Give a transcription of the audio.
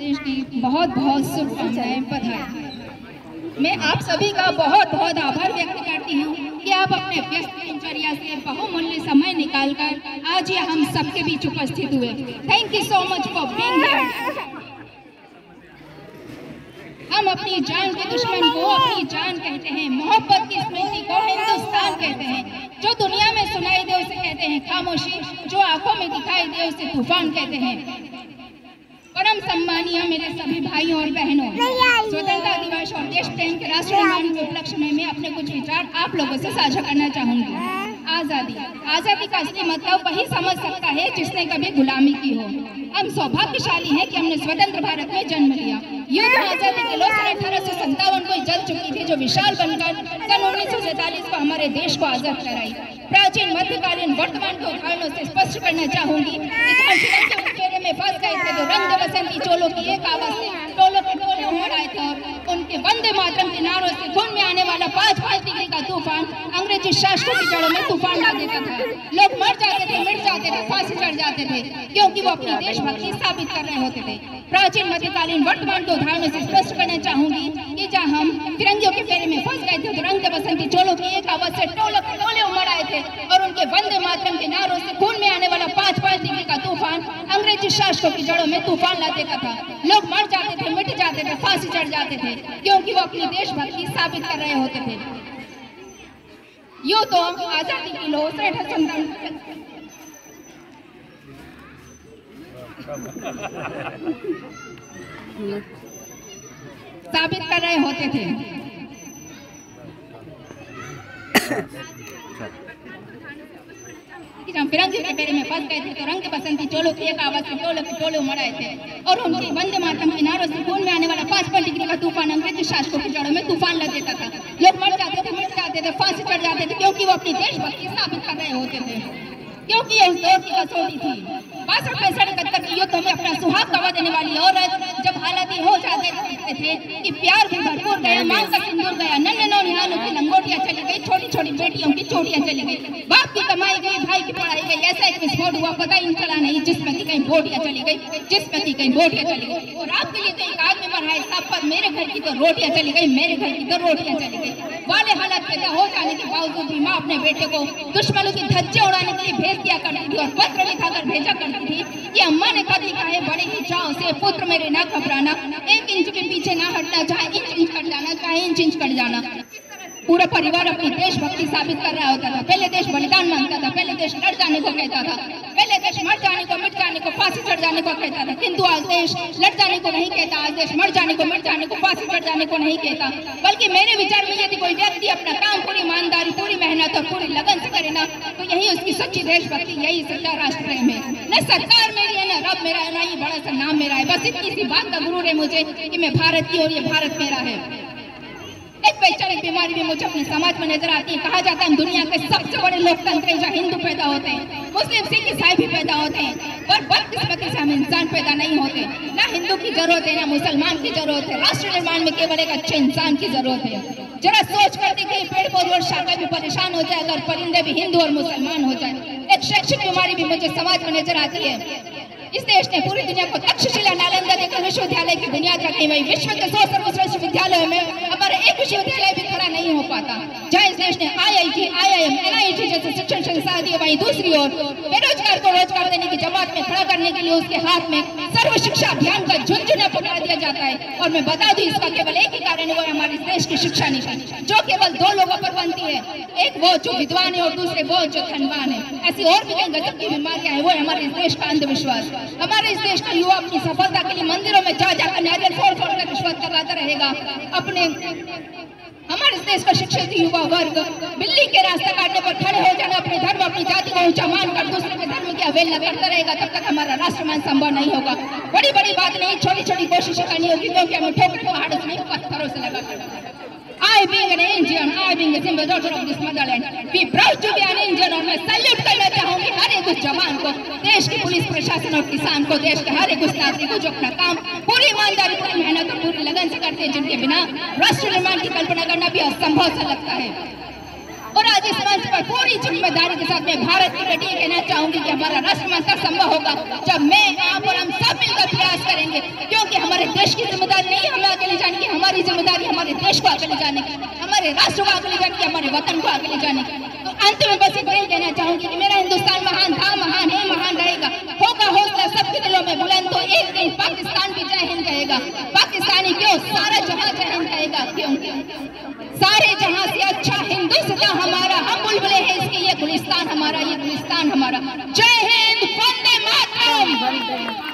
प्रदेश की बहुत बहुत शुभकामनाएं, बधाई। मैं आप सभी का बहुत बहुत आभार व्यक्त करती हूँ कि आप अपने व्यस्त दिनचर्या से बहुमूल्य समय निकालकर आज ये हम सबके बीच उपस्थित हुए। Thank you so much for being here. हम अपनी जान के दुश्मन को अपनी जान कहते हैं, मोहब्बत की स्मृति को हिंदुस्तान कहते हैं। जो दुनिया में सुनाई दे उसे कहते हैं खामोशी, जो आंखों में दिखाई दे उसे तूफान कहते हैं। परम सम्मानीय मेरे सभी भाइयों और बहनों, स्वतंत्रता दिवस और देश प्रेम के राष्ट्र निर्माण के उपलक्ष्य में मैं अपने कुछ विचार आप लोगों से साझा करना चाहूंगी। आजादी का असली मतलब वही समझ सकता है जिसने कभी गुलामी की हो। हम सौभाग्यशाली हैं कि हमने स्वतंत्र भारत में जन्म लिया। युद्ध आजादी के लोग 1857 को जल चुकी थी, जो विशाल बनकर सन 1947 को हमारे देश को आजाद कराई। प्राचीन, मध्यकालीन, वर्तमान के उदाहरणों से स्पष्ट करना चाहूंगी कि जहाँ तिरंगे के फेरे में फंस गए थे तो रंग बसंती चोलों की एक आवाज से टोलों के टोले उमड़ आए थे और उनके वंदे मातरम के नारों से खून में आने वाला 5 डिग्री का तूफान अंग्रेजी शासकों की जड़ों में तूफान ला देता था। लोग मर जाते थे, मिट जाते थे, फांसी चढ़ जाते थे, क्योंकि वो अपनी देशभक्ति साबित कर रहे होते थे। प्राचीन, मध्यकालीन, वर्तमान के उदाहरणों से स्पष्ट करना चाहूंगी कि जहाँ हम तिरंगियों के फेरे में फंस गए थे तो रंग बसंती चोलों की एक आवाज से टोलों के टोले उमड़ आए थे और उनके वंदे मातरम के नारों से खून में आने वाला 5 डिग्री का तूफान अंग्रेजी शासकों की जड़ों में तूफान ला देता था। लोग मर जाते थे, मिट जाते थे, फांसी चढ़ जाते थे, क्योंकि वो अपनी देशभक्ति साबित कर रहे होते थे। यूं तो आजादी की लौ साबित कर रहे होते थे। हम तिरंगे के फेरे में फंस गए थे तो रंग बसंती चोलों की एक आवाज से टोलों के टोले उमड़ आए थे और उनके वंदे मातरम के नारों से खून में आने वाला 5 डिग्री का तूफान अंग्रेजी शासकों की जड़ों में तूफान ला देता था। लोग मर जाते थे, मिट जाते थे, फांसी चढ़ जाते थे, क्योंकि वो अपनी देशभक्ति साबित कर रहे होते थे। क्योंकि ये उस दौर की कसौटी थी। 62-63 की युद्ध में अपना सुहाग गवा देने वाली औरत जब हालात हो जाते थे कि प्यार भी भरपूर गया, मांग का सिंदूर गया, नन्हे नौनिहालों की लंगोटियां चली गई, छोटी छोटी बेटियों की चोटियां चली गई, बाप की कमाई गई, भाई की पढ़ाई गई, ऐसा एक विस्फोट हुआ पता ही चला नहीं, जिसमें की कहीं बोटियां चली गई, जिसमें की कहीं बोटियां चली गई। और आपके लिए तो एक आदमी मर है साहब पर, मेरे घर की तो रोटियां चली गई, मेरे घर की तो रोटियां चली गई। वाले हालात पैदा हो जाने के बावजूद भी माँ अपने बेटे को दुश्मनों की धज्जे उड़ाने के लिए भेज दिया करती थी और पत्र लिखाकर भेजा करती थी कि अम्मा ने कहा लिखा है बड़े ही चाव से, पुत्र मेरे ना घबराना, 1 इंच के पीछे ना हटना, चाहे इंच कट जाना, चाहे इंच कट जाना। पूरा परिवार अपनी देशभक्ति साबित कर रहा होता था। पहले देश बलिदान मांगता था, पहले देश लड़ जाने को कहता था, पहले देश मर जाने को, मिट जाने को, फांसी चढ़ जाने को कहता था, किंतु आज देश लड़ जाने को नहीं कहता, आज देश मर जाने को, मिट जाने को, फांसी चढ़ जाने को नहीं कहता। बल्कि मेरे विचार में यदि कोई व्यक्ति अपना काम पूरी ईमानदारी, पूरी मेहनत और पूरी लगन से करे ना, तो यही उसकी सच्ची देशभक्ति, यही सच्चा राष्ट्र प्रेम है। न सरकार मेरी है, न रब मेरा है, न ही बड़ा सा नाम मेरा है, बस इतनी सी बात का गुरूर है मुझे कि मैं भारत की और ये भारत मेरा है। एक वैचारिक बीमारी भी मुझे अपने समाज में नजर आती है। कहा जाता है दुनिया के सबसे बड़े लोकतंत्र है जहाँ हिंदू पैदा होते हैं, मुस्लिम, सिख, ईसाई भी पैदा होते हैं, पर बदकिस्मती से हम इंसान पैदा नहीं होते। ना हिंदू की जरूरत है, ना मुसलमान की जरूरत है, राष्ट्र निर्माण में केवल एक अच्छे इंसान की जरूरत है। जरा सोच कर देखिए, पेड़ पौधे और शाखा भी परेशान हो जाए अगर परिंदे भी हिंदू और मुसलमान हो जाए। एक शैक्षिक बीमारी भी मुझे समाज में नजर आती है। इस देश ने पूरी दुनिया को तक्षशिला, नालंदा जैसे विश्वविद्यालय की बुनियाद रखी हुई, विश्व के 100 सर्वश्रेष्ठ विद्यालयों में हमारा एक विश्वविद्यालय भी खड़ा नहीं हो पाता। जहाँ इस देश ने IIT, IIM, NIT जैसे शिक्षण संस्थान दिए, वहीं दूसरी ओर बेरोजगार को रोजगार देने की जमात में खड़ा करने के लिए उसके हाथ में सर्व शिक्षा अभियान का झुंझुना पकड़ा दिया जाता है। और मैं बता दूं, इसका केवल एक ही कारण है, वो हमारे देश की शिक्षा नीति, जो केवल 2 लोगों पर बनती है, एक वो जो विद्वान है और दूसरे वो जो धनवान है। ऐसी और भी कई गजब की बीमारियां हैं, वो हमारे इस देश का अंधविश्वास। हमारे इस देश का युवा अपनी सफलता के लिए मंदिरों में जा जाकर नारियल फोड़ फोड़ कर रिश्वत कराता रहेगा। हमारे इस देश का शिक्षित युवा वर्ग बिल्ली के रास्ते काटने पर खड़े हो जाना, अपने धर्म, अपनी जाति को ऊंचा मानकर दूसरे के धर्म की अवहेलना करता रहेगा, तब तक हमारा राष्ट्रमान संभव नहीं होगा। बड़ी बड़ी बात नहीं, छोटी छोटी कोशिशें करनी होगी, क्योंकि हमें ठोकर पहाड़ों से नहीं, पत्थरों से लगा। I being an Indian, I being a simple daughter of this motherland, be proud to be an Indian। और मैं सैल्यूट करना चाहूंगी हर एक उस जवान को, देश की पुलिस प्रशासन और किसान को, देश के हर एक उस नागरिक को जो अपना काम पूरी ईमानदारी, पूरी मेहनत और पूरी लगन से करते हैं, जिनके बिना राष्ट्र निर्माण की कल्पना करना भी असंभव सा लगता है। और आज इस मंच पर पूरी जिम्मेदारी के साथ मैं भारत की बेटी कहना चाहूंगी कि हमारा राष्ट्रमंच तब संभव होगा जब मैं, आप और हम सब मिलकर प्रयास करेंगे, क्योंकि हमारे देश की जिम्मेदारी नहीं हमें आगे ले जाने की, हमारी जिम्मेदारी हमारे देश को आगे ले जाने की, हमारे राष्ट्र को आगे ले जाने की, हमारे वतन को आगे ले जाने की। तो अंत में बस इतना ही कहना चाहूंगी कि मेरा हिंदुस्तान महान था, महान है, महान रहेगा, होगा हौसला सबके दिलों में बुलंद, तो एक दिन पाकिस्तान भी जय हिंद कहेगा। पाकिस्तानी क्यों, सारा जहां जय हिंद कहेगा, क्यों सारे जहां से अच्छा हिंदुस्तान हमारा, हम बुलबुले हैं इसके, ये गुलिस्तान हमारा, ये गुलिस्तान हमारा। जय हिंद, वंदे मातरम।